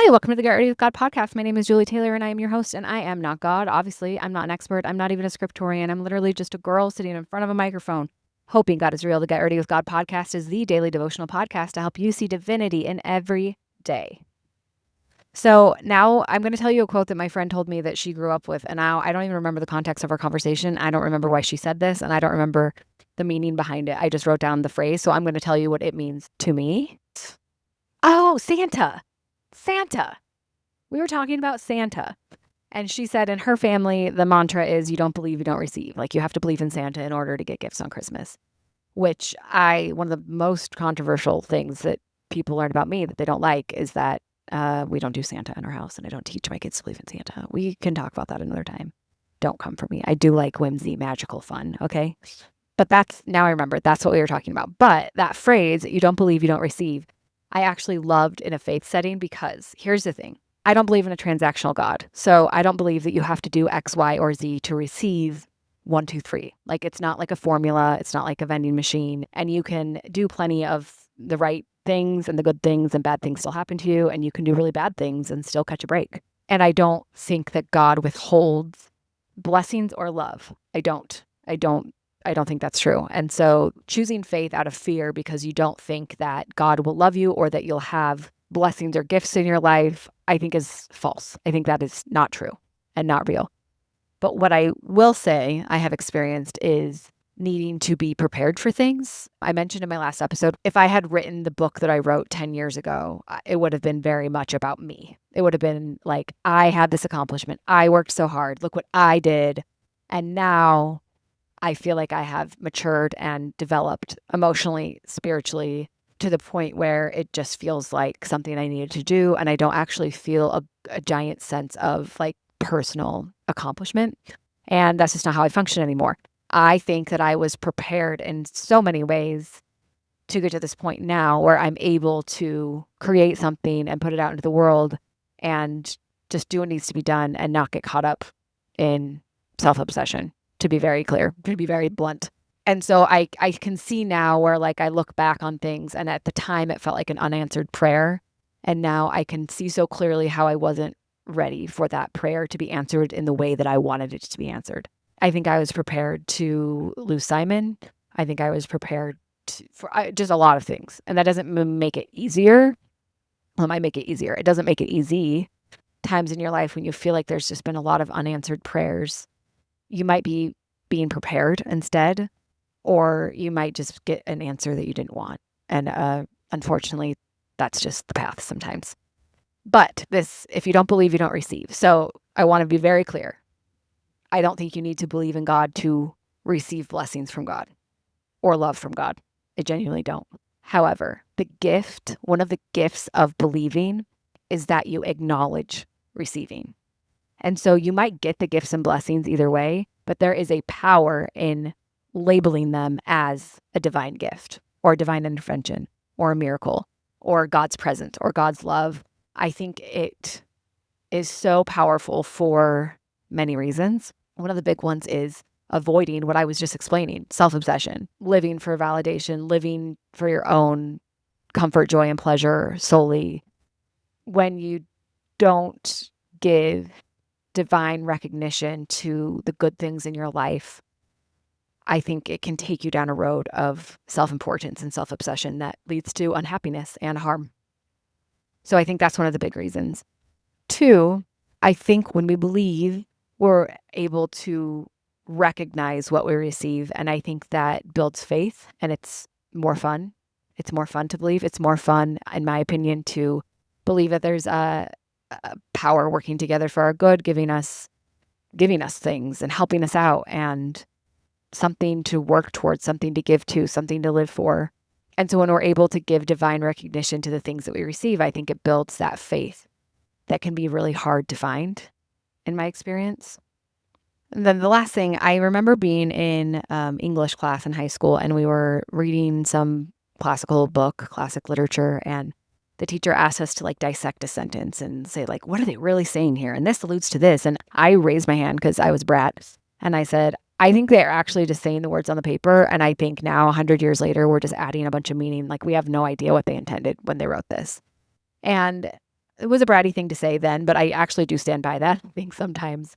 Hi, welcome to the Get Ready with God podcast. My name is Julie Taylor and I am your host, and I am not God. Obviously, I'm not an expert. I'm not even a scriptorian. I'm literally just a girl sitting in front of a microphone, hoping God is real. The Get Ready with God podcast is the daily devotional podcast to help you see divinity in every day. So now I'm going to tell you a quote that my friend told me that she grew up with, and now I don't even remember the context of our conversation. I don't remember why she said this, and I don't remember the meaning behind it. I just wrote down the phrase, so I'm going to tell you what it means to me. Oh, Santa. Santa. We were talking about Santa. And she said in her family, the mantra is you don't believe, you don't receive. Like you have to believe in Santa in order to get gifts on Christmas, which one of the most controversial things that people learn about me that they don't like is that we don't do Santa in our house and I don't teach my kids to believe in Santa. We can talk about that another time. Don't come for me. I do like whimsy, magical fun. Okay. But now I remember that's what we were talking about. But that phrase, you don't believe, you don't receive, I actually loved in a faith setting because here's the thing. I don't believe in a transactional God. So I don't believe that you have to do X, Y, or Z to receive 1, 2, 3. Like it's not like a formula. It's not like a vending machine. And you can do plenty of the right things and the good things and bad things still happen to you. And you can do really bad things and still catch a break. And I don't think that God withholds blessings or love. I don't think that's true. And so choosing faith out of fear because you don't think that God will love you or that you'll have blessings or gifts in your life, I think is false. I think that is not true and not real. But what I will say I have experienced is needing to be prepared for things. I mentioned in my last episode, if I had written the book that I wrote 10 years ago, it would have been very much about me. It would have been like, I had this accomplishment. I worked so hard. Look what I did. And now I feel like I have matured and developed emotionally, spiritually, to the point where it just feels like something I needed to do. And I don't actually feel a giant sense of like personal accomplishment. And that's just not how I function anymore. I think that I was prepared in so many ways to get to this point now where I'm able to create something and put it out into the world and just do what needs to be done and not get caught up in self-obsession, to be very clear, to be very blunt. And so I can see now where like I look back on things and at the time it felt like an unanswered prayer. And now I can see so clearly how I wasn't ready for that prayer to be answered in the way that I wanted it to be answered. I think I was prepared to lose Simon. I think I was prepared for just a lot of things. And that doesn't make it easier. Well, it might make it easier. It doesn't make it easy. Times in your life when you feel like there's just been a lot of unanswered prayers, you might be being prepared instead, or you might just get an answer that you didn't want. And unfortunately, that's just the path sometimes. But if you don't believe, you don't receive. So I want to be very clear. I don't think you need to believe in God to receive blessings from God or love from God. I genuinely don't. However, one of the gifts of believing is that you acknowledge receiving. And so you might get the gifts and blessings either way, but there is a power in labeling them as a divine gift or a divine intervention or a miracle or God's presence or God's love. I think it is so powerful for many reasons. One of the big ones is avoiding what I was just explaining, self-obsession, living for validation, living for your own comfort, joy, and pleasure solely. When you don't give divine recognition to the good things in your life, I think it can take you down a road of self-importance and self-obsession that leads to unhappiness and harm. So I think that's one of the big reasons. 2, I think when we believe, we're able to recognize what we receive. And I think that builds faith and it's more fun. It's more fun to believe. It's more fun, in my opinion, to believe that there's a power working together for our good, giving us things and helping us out and something to work towards, something to give to, something to live for. And so when we're able to give divine recognition to the things that we receive, I think it builds that faith that can be really hard to find in my experience. And then the last thing, I remember being in English class in high school and we were reading some classic literature, and the teacher asked us to like dissect a sentence and say like, what are they really saying here? And this alludes to this. And I raised my hand because I was brat. And I said, I think they're actually just saying the words on the paper. And I think now 100 years later, we're just adding a bunch of meaning. Like we have no idea what they intended when they wrote this. And it was a bratty thing to say then, but I actually do stand by that. I think sometimes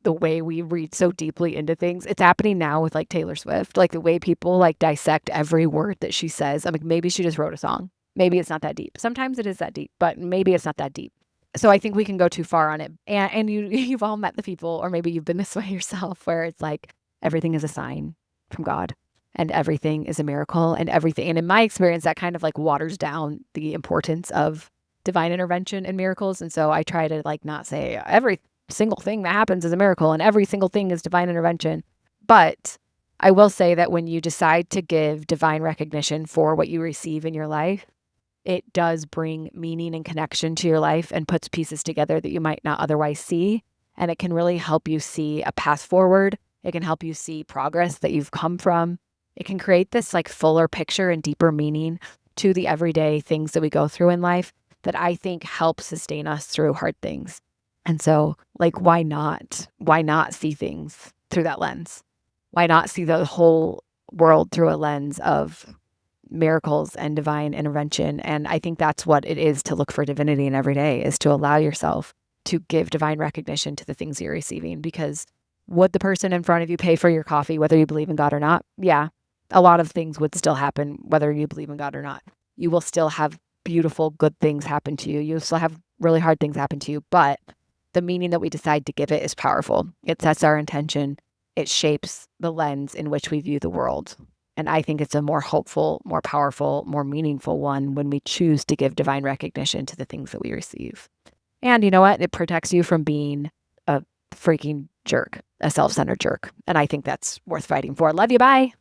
the way we read so deeply into things, it's happening now with like Taylor Swift, like the way people like dissect every word that she says. I'm like, maybe she just wrote a song. Maybe it's not that deep. Sometimes it is that deep, but maybe it's not that deep. So I think we can go too far on it. And you've all met the people, or maybe you've been this way yourself, where it's like everything is a sign from God and everything is a miracle and everything. And in my experience, that kind of like waters down the importance of divine intervention and miracles. And so I try to like not say every single thing that happens is a miracle and every single thing is divine intervention. But I will say that when you decide to give divine recognition for what you receive in your life, it does bring meaning and connection to your life and puts pieces together that you might not otherwise see. And it can really help you see a path forward. It can help you see progress that you've come from. It can create this like fuller picture and deeper meaning to the everyday things that we go through in life that I think help sustain us through hard things. And so like, why not? Why not see things through that lens? Why not see the whole world through a lens of miracles and divine intervention? And I think that's what it is to look for divinity in every day, is to allow yourself to give divine recognition to the things you're receiving. Because would the person in front of you pay for your coffee, whether you believe in God or not? Yeah, a lot of things would still happen, whether you believe in God or not. You will still have beautiful, good things happen to you. You'll still have really hard things happen to you, but the meaning that we decide to give it is powerful. It sets our intention. It shapes the lens in which we view the world. And I think it's a more hopeful, more powerful, more meaningful one when we choose to give divine recognition to the things that we receive. And you know what? It protects you from being a freaking jerk, a self-centered jerk. And I think that's worth fighting for. Love you. Bye.